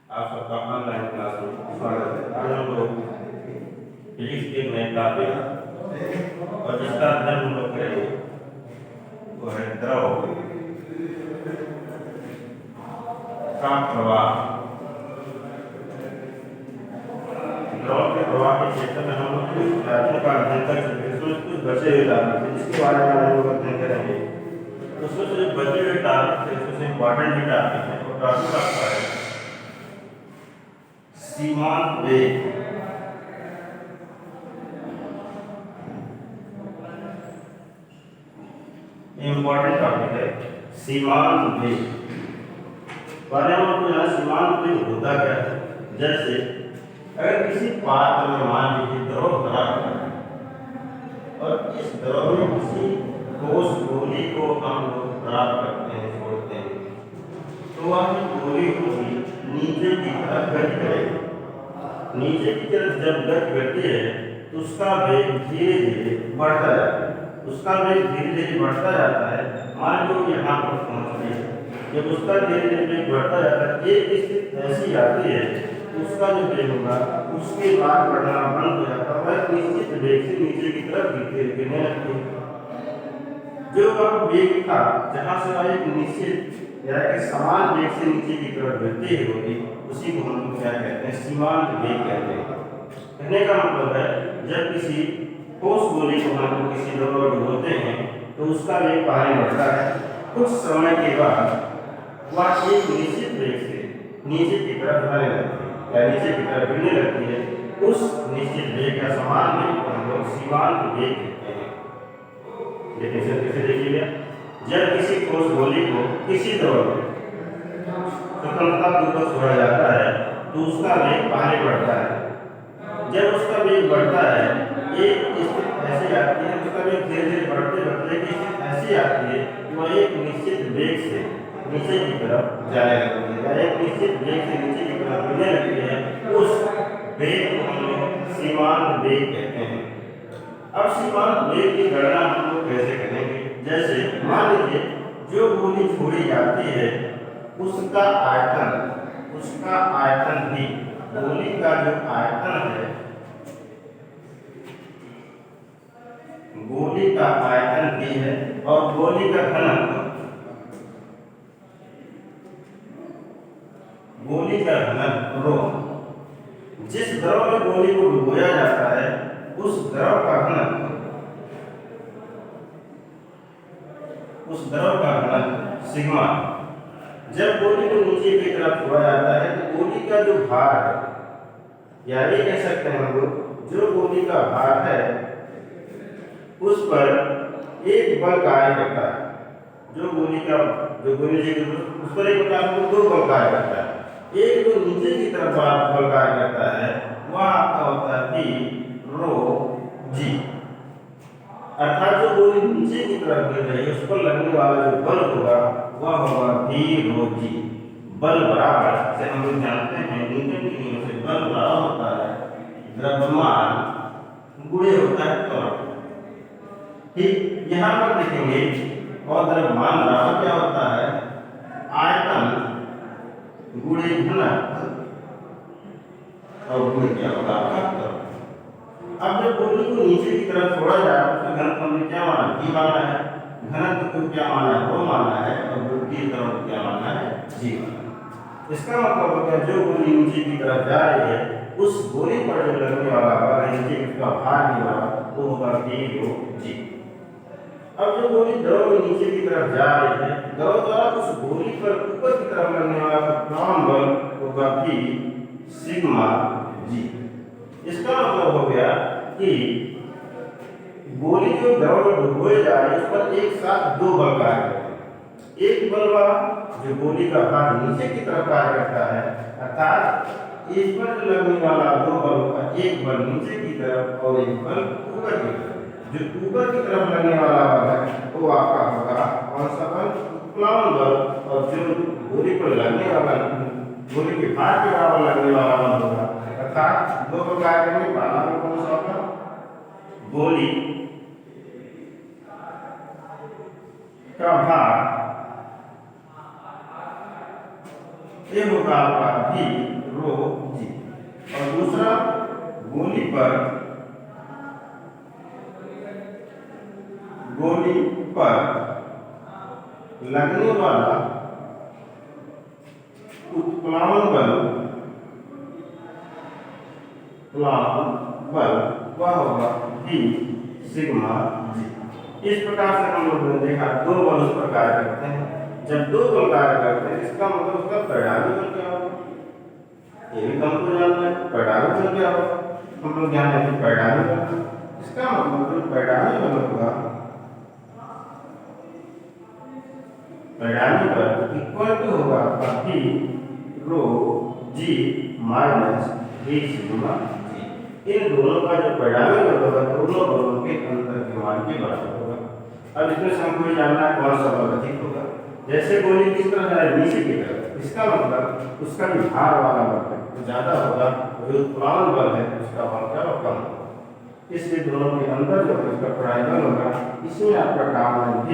आप सबका online class में स्वागत है। आज हम लोग फिजिक्स के नए टॉपिक और जिसका अध्ययन हम लोग करेंगे वो है द्रव का प्रवाह। द्रव के प्रवाह के क्षेत्र में हम लोग कुछ टॉपिकों का अध्ययन कर चुके हैं। इसमें कुछ बचे हुए टॉपिक थे जिसके बारे में हम लोग अध्ययन करेंगे। उसमें से जो बचे हुए टॉपिक थे उसमें इम्पोर्टेंट भी टॉपिक है और टॉपिक आपका है सीमांत वेग। इम्पोर्टेंट टॉपिक है सीमांत वेग। पहले हम आपको यहाँ सीमांत वेग होता क्या है। जैसे अगर किसी पात्र में मान लीजिए द्रव भरा हुआ है और इस द्रव में किसी ठोस गोली को हम लोग प्राप्त करते हैं, छोड़ते हैं, तो वह गोली को भी नीचे की तरफ गति करेगी। नीचे की तरफ जब गति बढ़ती है तो उसका वेग धीरे धीरे बढ़ता जाता है। उसका वेग धीरे धीरे बढ़ता जाता है। मान लो यहाँ पर पहुँच गए, जब उसका धीरे धीरे वेग बढ़ता जाता है एक स्थिति ऐसी आती है उसका जो वेग होगा उसके बाद बढ़ना बंद हो जाता है। वह निश्चित वेग से नीचे की तरफ गिरने लगती है। जो वह वेग था जहाँ से वह एक निश्चित या कि समान वेग से नीचे की तरफ गिरती है होगी, उसी को हम लोग क्या कहते हैं, सीमांत वेग कहते हैं। कहने का मतलब है जब किसी ठोस गोली को हम लोग किसी द्रव में डुबोते हैं तो उसका वेग पहले बढ़ता है। कुछ समय के बाद वह एक निश्चित वेग से नीचे की तरफ आने लगती है या नीचे की तरफ गिरने लगती है। उस निश्चित वेग या समान वेग को हम लोग सीमांत वेग कहते हैं। डेफिनेशन कैसे देखिएगा, जब किसी ठोस गोली को किसी द्रव में स्वतंत्रतापूर्वक छोड़ा जाता है तो उसका वेग पहले बढ़ता है। जब उसका वेग बढ़ता है एक स्थिति ऐसी आती है, उसका वेग धीरे धीरे बढ़ते बढ़ते एक स्थिति ऐसी आती है कि वह एक निश्चित वेग से नीचे की तरफ जाने लगती है या एक निश्चित वेग से नीचे की तरफ गिरने लगती है। उस वेग को हम लोग सीमांत वेग कहते हैं। अब सीमांत वेग की गणना हम लोग कैसे करेंगे। जैसे मान लीजिए जो गोली छोड़ी जाती है उसका आयतन भी, गोली का जो आयतन है, गोली का आयतन भी है और गोली का घनत्व, गोली का घनत्व रो। जिस द्रव में गोली को डुबोया जाता है उस द्रव का घनत्व सिग्मा। जब गोली को नीचे की तरफ छोड़ा जाता है तो गोली का जो भार है, या ये कह सकते हैं हम लोग जो गोली का भार है उस पर एक बल कार्य करता है। जो गोली उस पर एक दो बल कार्य करता है। एक जो नीचे की तरफ बल कार्य करता है वह आपका होता है V रो जी, अर्थात जो गोली नीचे की तरफ गिर रही है उस पर लगने वाला जो बल होगा वह होगा V रो जी। बल बराबर से हम लोग जानते हैं न्यूटन के नियम से बल बराबर होता है द्रव्यमान गुणे होता है त्वरण। ठीक, यहाँ पर देखेंगे और द्रव्यमान बराबर क्या होता है, आयतन गुणे घनत्व और गुणे क्या होगा आपका त्वरण। अब जब गोली को नीचे की तरफ छोड़ा जाए तो घनत्व हमने क्या माना, v माना है, घनत्व को क्या माना है, रो माना है, और गोली त्वरण को क्या माना है, g माना है। इसका मतलब हो गया जो गोली नीचे की तरफ जा रही है उस गोली पर जो लगने वाला बल है, नीचे उसका भार भी होगा तो होगा v रो g। अब जो गोली द्रव में नीचे की तरफ जा रही है, द्रव द्वारा उस गोली पर ऊपर की तरफ लगने वाला प्रणाम बल होगा v सिग्मा g। इसका मतलब हो गया कि गोली जो द्रव में डुबोए जा रही है उस पर एक साथ दो बल कार्य करते हैं। एक बल जो गोली का भार नीचे की तरफ कार्य करता है, अर्थात इस पर लगने वाला दो बल का एक बल नीचे की तरफ और एक बल ऊपर की तरफ। जो ऊपर की तरफ लगने वाला बल है वो आपका होगा कौन सा बल, उत्प्लवन बल, और जो गोली पर लगने वाला, गोली के भार के बराबर लगने वाला बल होगा, अर्थात दो बल कार्य करेंगे। पहला बल कौन सा होगा, गोली का भार ये होगा आपका v रो जी। और दूसरा गोली पर लगने वाला उत्प्लावन बल वह होगा V सिग्मा जी। इस प्रकार से हम लोगों ने देखा दो बल उस पर कार्य करते हैं। जब दो बल कार्य करते हैं इसका मतलब उसका परिणामी बल क्या होगा, ये भी हमको जानना है। परिणामी बल क्या होगा, हम लोग जान रहे हैं परिणामी बल, इसका मतलब जो परिणामी बल होगा, परिणामी बल इक्वल टू होगा V रो जी माइनस V सिग्मा जी। इन दोनों का जो परिणामी बल होगा दोनों बलों के अंतर के मान के बराबर होगा। अब इसमें से हमको जानना है कौन सा बल अधिक होगा। जैसे गोली किस तरह जा रही नीचे की तरफ, इसका मतलब उसका जो भार वाला बल है वो ज्यादा होगा, जो उत्प्लावन बल है उसका बल क्या होगा, कम होगा। इसलिए दोनों के अंदर जो इसका परिणामी होगा, इसमें आपका काम है V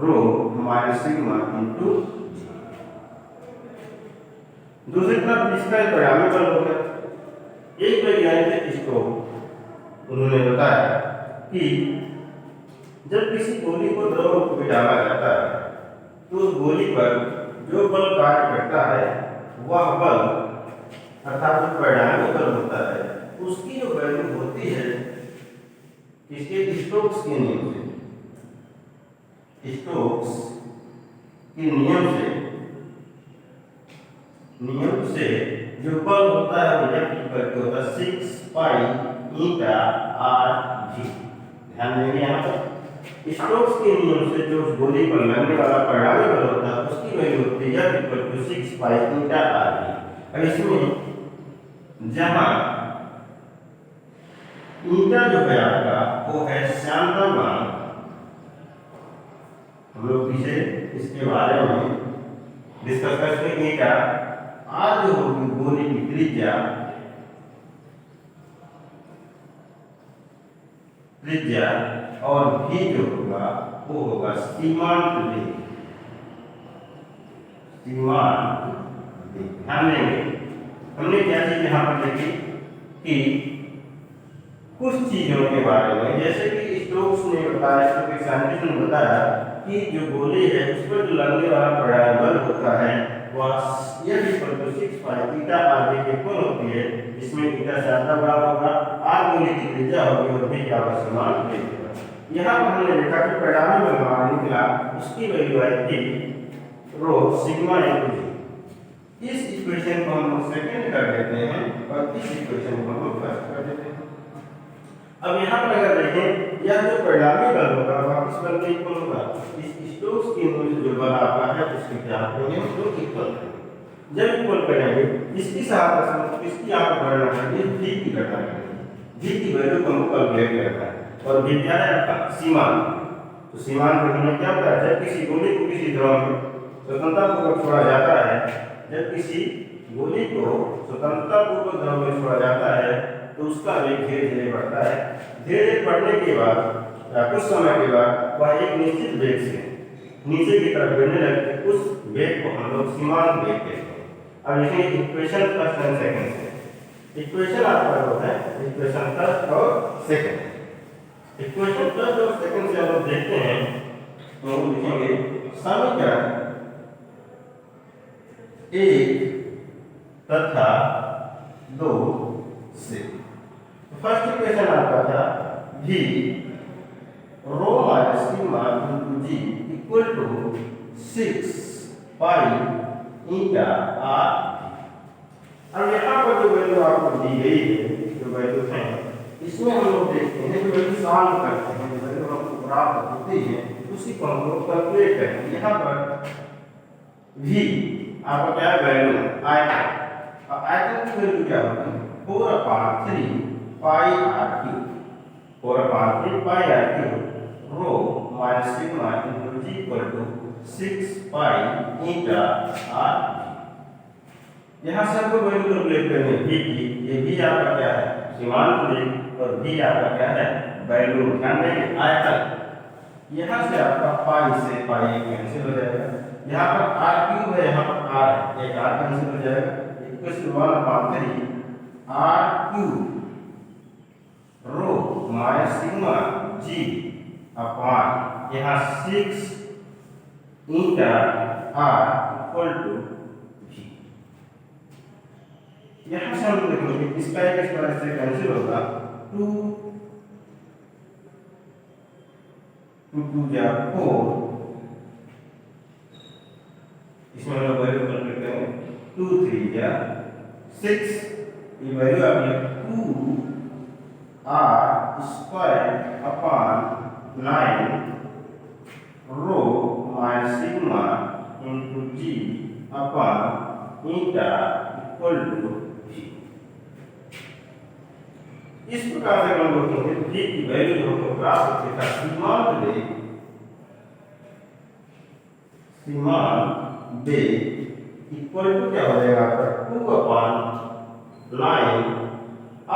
rho minus sigma into. दूसरी तरफ इसका परिणामी बल होगा। एक वैज्ञानिक इसको उन्होंने बताया कि जब किसी गोली को द्रव में डाला जाता है तो उस गोली पर जो बल कार्य करता है वह बल अर्थात जो परिणामी बल होता है उसकी जो वैल्यू होती है इसके स्टोक्स के नियम से, स्टोक्स के नियम से जो बल होता है वो इक्वल होता है 6 पाई ईटा आर जी। ध्यान देंगे यहाँ पर स्टोक्स के नियम से जो गोली पर लगने वाला परिणामी बल होता है उसकी वैल्यू होती है equal to 6 pi eta r g. अब इसमें जहाँ ईटा जो है आपका वो है श्यानता मान, हम लोग पीछे इसके बारे में डिस्कस करते ईटा, आर जो होगी गोली की त्रिज्या और V जो होगा वो होगा सीमांत वेग। ध्यान देंगे हमने क्या चीज यहाँ पर देखी कि कुछ चीजों के बारे में, जैसे कि स्टोक्स ने बताया, स्टोक्स साइंटिस्ट ने बताया कि जो गोली है उस पर जो लगने वाला परिणामी बल होता है वह यह equal to 6 pi eta r के इक्वल होती है। इसमें ईटा से आधा बराबर होगा, आर गोली की त्रिज्या होगी और V क्या होगा, समान वेग होगा। यहाँ पर हमने देखा कि परिणामी बल हमारा निकला, उसकी वैल्यू आई थी रो सिग्मा इंटू जी। इस इक्वेशन को हम लोग सेकंड कर देते हैं और इस इक्वेशन को हम लोग फर्स्ट कर देते हैं। अब यहाँ पर अगर देखें यह जो परिणामी बल होगा वह किस बल के इक्वल होगा, इस स्टोक्स के नियम से जो बल आता है उसके क्या करेंगे, उसको इक्वल करेंगे। जब इक्वल करेंगे इसकी सहायता से इसकी आप गणना करेंगे, V की गणना करेंगे। V की वैल्यू को हमको कैलकुलेट करना है और V क्या है आपका सीमांत। तो सीमांत में हमने क्या बताया, जब किसी गोली को किसी द्रव में स्वतंत्रतापूर्वक छोड़ा जाता है, जब किसी गोली को स्वतंत्रतापूर्वक द्रव में छोड़ा जाता है तो उसका वेग धीरे धीरे बढ़ता है। धीरे धीरे बढ़ने के बाद या कुछ समय के बाद वह एक निश्चित वेग से नीचे की तरफ गिरने लगते हैं, उस वेग को हम लोग सीमांत वेग कहते हैं। अब लिखेंगे इक्वेशन फर्स्ट एंड सेकंड से। इक्वेशन आपका जो है इक्वेशन फर्स्ट और सेकंड। इक्वेशन फर्स्ट और सेकंड से हम लोग देखते हैं तो लिखेंगे समीकरण 1 तथा 2 से। फर्स्ट इक्वेशन आपका था V rho minus sigma into g equal to 6 pi eta r. अब यहाँ पर जो वैल्यू आपको दी गई है, जो वैल्यू है इसमें हम लोग देखते हैं जो वैल्यू सॉल्व करते हैं, जो वैल्यू हमको प्राप्त होती है उसी को हम लोग कैलकुलेट करेंगे। यहाँ पर V आपका क्या वैल्यू है, आयतन। अब आयतन की वैल्यू क्या होगी, 4/3 pi R cube, 4/3 pi R cube rho minus sigma into g equal to 6 pi eta R. यहाँ से हमको वैल्यू कैलकुलेट करनी है V की। ये V आपका क्या है, सीमांत वेग, और V आपका क्या है, वैल्यू। ध्यान देंगे आयतन, यहाँ से आपका पाई से पाई कैंसिल हो जाएगा, यहाँ पर आर क्यूब है, यहाँ पर आर है, एक आर कैंसिल हो जाएगा, इक्वेशन 1/3 r³ रो माइनस सिग्मा g अपॉन यहाँ 6 ईटा r इक्वल टू v। यहाँ से हम देखेंगे इसका एक इस तरह से कैंसिल होगा, 2 2 जा 4, इसमें हम लोग वैल्यू कैलकुलेट करेंगे, 2 3 जा 6, ये वैल्यू आ गया 2 r square upon 9 rho minus sigma into g upon eta equal to v। इस प्रकार से हम लोग v की वैल्यू जो हमको प्राप्त होती है सीमान बे इक्वल टू क्या हो जाएगा आपका 2 upon 9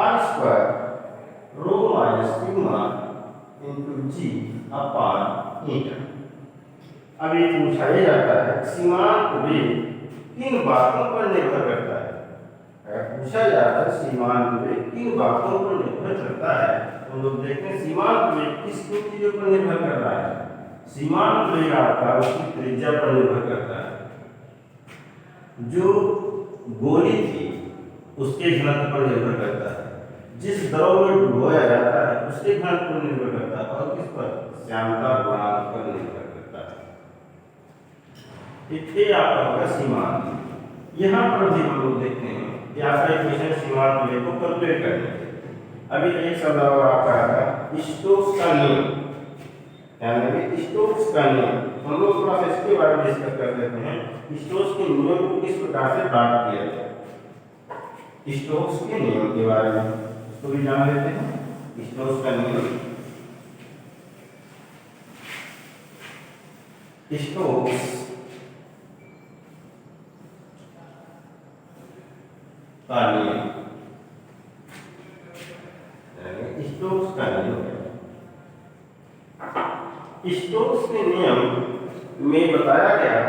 r square rho minus sigma into जी अपॉन ईटा। अब ये पूछा ही जाता है सीमांत वेग किन बातों पर निर्भर करता है। अगर पूछा जाता है सीमांत वेग किन बातों पर निर्भर करता है, तो लोग देखते हैं सीमांत वेग किस किन चीजों पर निर्भर कर रहा है। सीमांत वेग आपका उसकी त्रिज्या पर निर्भर करता है। जो गोली थी उसके घनत्व पर निर्भर करता है, जिस द्रव में डुबोया जाता है उसके घनत्व पर निर्भर करता है, और किस पर, श्यानता गुणांक पर निर्भर करता है। ये आपका होगा सीमांत। यहाँ पर भी हम लोग देखते हैं कि आपका इक्वेशन सीमांत वेग को कैलकुलेट करने के। अभी एक शब्द और आपका है स्टोक्स का नियम, यानी कि स्टोक्स का नियम। हम लोग थोड़ा सा इसके बारे में डिस्कस कर लेते हैं, स्टोक्स के नियम को किस प्रकार से प्राप्त किया जाए। स्टोक्स के नियम के बारे में तो भी जान लेते हैं। स्टोक्स का नियम, स्टोक्स का नियम, स्टोक्स का नियम, स्टोक्स के नियम में बताया गया,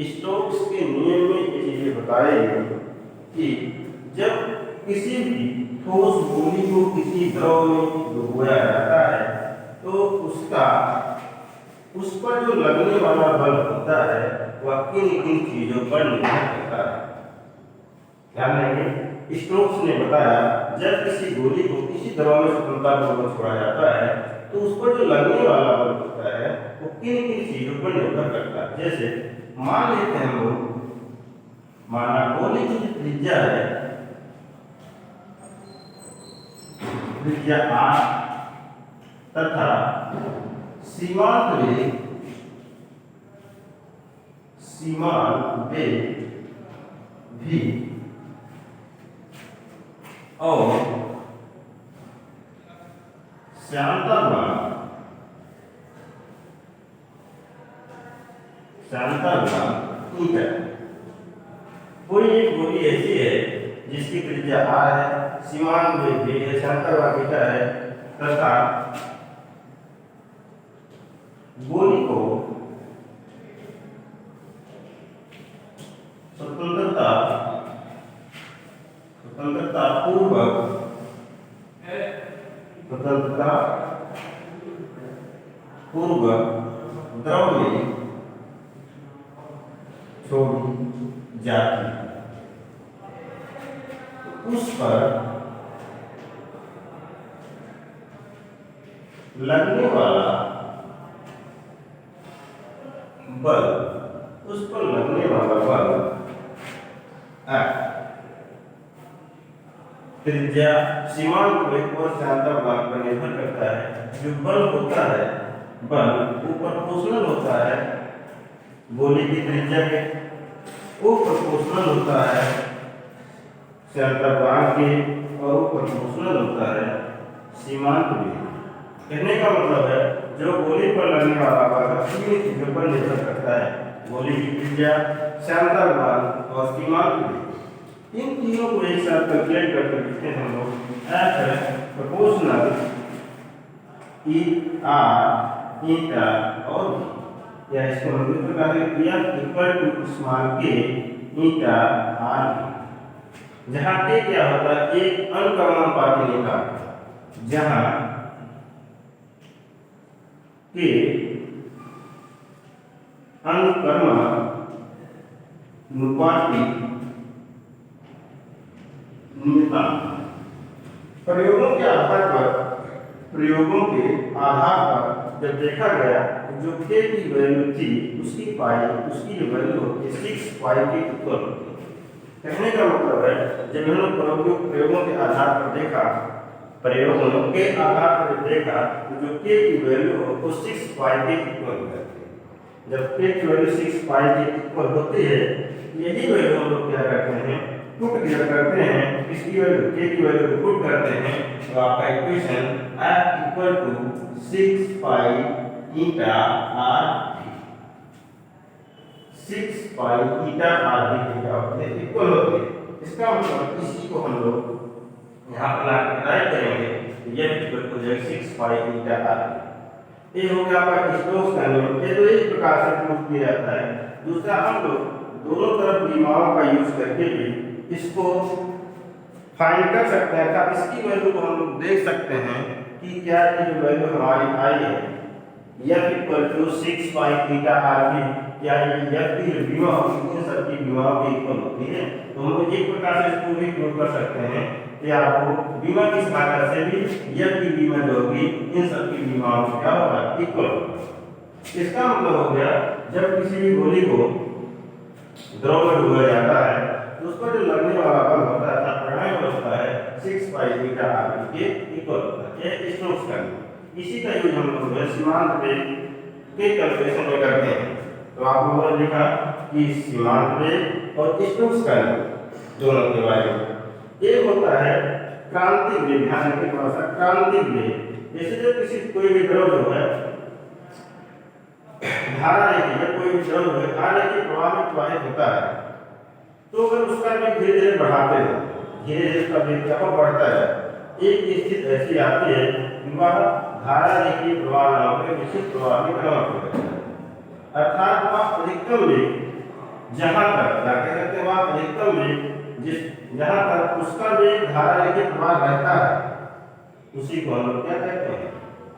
स्टोक्स के नियम में ये चीजें बताई गई कि जब किसी भी ठोस गोली को किसी द्रव में डुबोया जाता है तो उसका उस पर जो लगने वाला बल होता है वह किन किन चीजों पर निर्भर करता है। ध्यान देंगे, स्टोक्स ने बताया जब किसी गोली को किसी द्रव में स्वतंत्रतापूर्वक छोड़ा जाता है तो उस पर जो लगने वाला बल होता है वो किन किन चीजों पर निर्भर करता है। जैसे मान लेते हैं हम लोग, माना गोली की त्रिज्या है, त्रिज्या r तथा सीमांत वेग v और श्यानता गुणांक ई है। कोई एक गोली ऐसी है जिसकी त्रिज्या r है, सीमांत वेग v है, श्यानता गुणांक ईटा है, तथा गोली को स्वतंत्रता पूर्वक द्रव में छोड़ी जाती है, उस पर लगने वाला बल, उस पर लगने वाला बल त्रिज्या सीमांत वेग और श्यानता गुणांक पर निर्भर करता है। जो बल होता है, बल वो प्रोपोर्शनल होता है गोली की त्रिज्या के, वो प्रोपोर्शनल होता है श्यानता गुणांक के, और वो प्रोपोर्शनल होता है सीमांत वेग। कहने का मतलब है जो गोली पर लगने वाला बल तीन चीजों पर निर्भर करता है, गोली की त्रिज्या, श्यानता गुणांक और सीमांत वेग। इन तीनों को एक साथ कैलकुलेट करके लिखते हैं हम लोग। एफ है प्रोपोर्शनल ई आर ईटा और v, या इसको हम इस प्रकार से किया इक्वल टू इस मान के ईटा आर भी। जहाँ के क्या होता है, एक अनकॉमन पार्ट निकाल, जहाँ के अनकॉमन प्रयोगों के आधार पर जब देखा गया जो के की वैल्यू थी उसकी जो वैल्यू होती है 6 पाई के इक्वल होती है। कहने का मतलब है जब हम लोग प्रयोगों के आधार पर देखा जो के की वैल्यू हो वो 6 पाई के इक्वल होती है। जब के की वैल्यू 6 पाई के इक्वल होती है, यही वैल्यू हम लोग क्या करते हैं, पुट करते हैं, इसकी वैल्यू के की वैल्यू को पुट करते हैं, तो आपका equation f equal to 6 pi eta r भी, 6 पाई ईटा आर भी क्या होती है, इक्वल होती है। इसका मतलब इसी को हम लोग यहाँ पर राइट करेंगे तो ये equal to 6 pi eta r. ये हो गया आपका स्टोक्स का नियम। ये तो इस प्रकार से प्रूव किया जाता है। दूसरा, हम लोग दोनों तरफ विमाओं का यूज करके भी इसको फाइंड कर सकते हैं। अर्थात इसकी वैल्यू को हम लोग देख सकते हैं कि क्या ये जो वैल्यू हमारी आई है f equal to 6 pi eta r भी, क्या ये f की जो विमा होती है सबकी विमाओं के इक्वल होती है। तो हम लोग एक प्रकार से इसको भी प्रूव कर सकते हैं कि आपको विमा की सहायता से भी f की विमा जो होगी इन सबकी विमाओं से क्या होगा, इक्वल होगा। इसका मतलब हो गया जब किसी भी गोली को द्रव में डुबाया जाता है तो उस पर जो लगने वाला बल होता है, परिणाम बल होता है 6 पाई ईटा आर के इक्वल होता है। ये स्टोक्स का नियम। इसी का यूज हम लोग सीमांत वेग के कैलकुलेशन में करते हैं। तो आप लोगों ने लिखा कि सीमांत वेग और स्टोक्स का नियम दोनों के बारे में। एक होता है क्रांतिक वेग, ध्यान रखिए थोड़ा सा, क्रांतिक वेग जैसे जब किसी कोई भी द्रव जो है धारा रेखी, जब कोई भी द्रव है धारा रेखी प्रवाह में प्रवाहित होता है तो अगर उसका वेग धीरे धीरे बढ़ाते हैं, धीरे धीरे उसका वेग क्या बढ़ता है, एक स्थिति ऐसी आती है कि वह धारा रेखी प्रवाह न होकर निश्चित प्रवाह में कन्वर्ट हो जाता है। अर्थात वह अधिकतम वेग जहाँ तक क्या कह सकते हैं, वह अधिकतम वेग जहाँ तक उसका वेग धारा रेखी प्रवाह रहता है उसी को हम लोग क्या कहते हैं,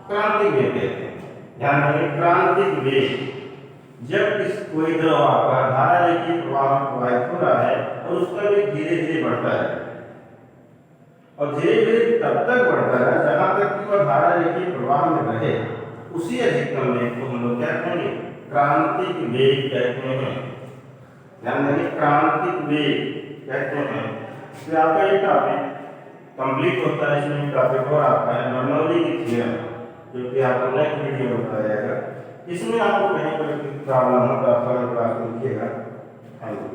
क्रांतिक वेग कहते हैं। ध्यान रखिए, क्रांतिक वेग जब इस कोई द्रव आपका धारा रेखी प्रवाह में प्रवाहित हो रहा है और उसका वेग धीरे धीरे बढ़ता है और धीरे धीरे तब तक बढ़ता है जहां तक कि वह धारा रेखी प्रवाह में रहे, उसी अधिकतम वेग को हम लोग क्या कहेंगे, क्रांतिक वेग कहते हैं। ध्यान रखिए, क्रांतिक वेग कहते हैं। तो आपका ये टॉपिक कंप्लीट होता है। इसमें टॉपिक और आता है बर्नौली की थ्योरम, जो कि आपको नेक्स्ट वीडियो में बताया जाएगा। इसमें आपको कहीं पर प्रॉब्लम हो तो आप कमेंट बॉक्स में लिखिएगा। Thank you.